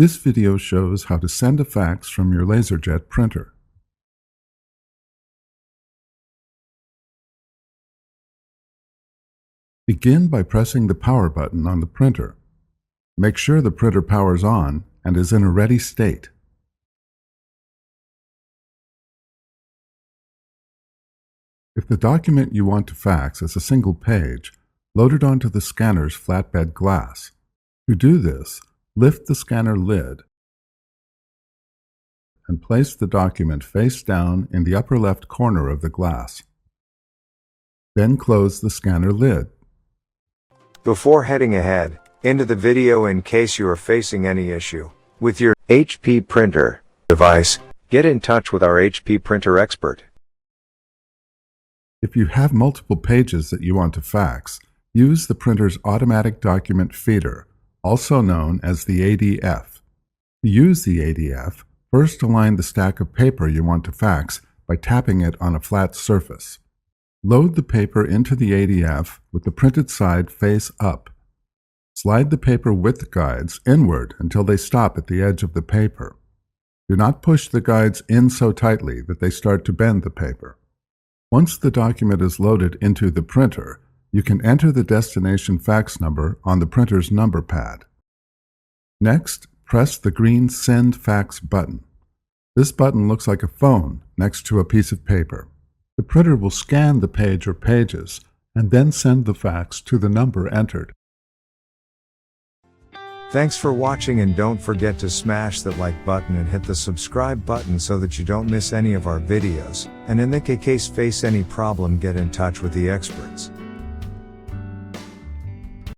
This video shows how to send a fax from your LaserJet printer. Begin by pressing the power button on the printer. Make sure the printer powers on and is in a ready state. If the document you want to fax is a single page, load it onto the scanner's flatbed glass. To do this, lift the scanner lid and place the document face down in the upper left corner of the glass. Then close the scanner lid. Before heading ahead into the video, in case you are facing any issue with your HP printer device, get in touch with our HP printer expert. If you have multiple pages that you want to fax, use the printer's automatic document feeder, also known as the ADF. To use the ADF, first align the stack of paper you want to fax by tapping it on a flat surface. Load the paper into the ADF with the printed side face up. Slide the paper width guides inward until they stop at the edge of the paper. Do not push the guides in so tightly that they start to bend the paper. Once the document is loaded into the printer, you can enter the destination fax number on the printer's number pad. Next, press the green Send Fax button. This button looks like a phone next to a piece of paper. The printer will scan the page or pages and then send the fax to the number entered. Thanks for watching, and don't forget to smash that like button and hit the subscribe button so that you don't miss any of our videos, and in the case face any problem, get in touch with the experts.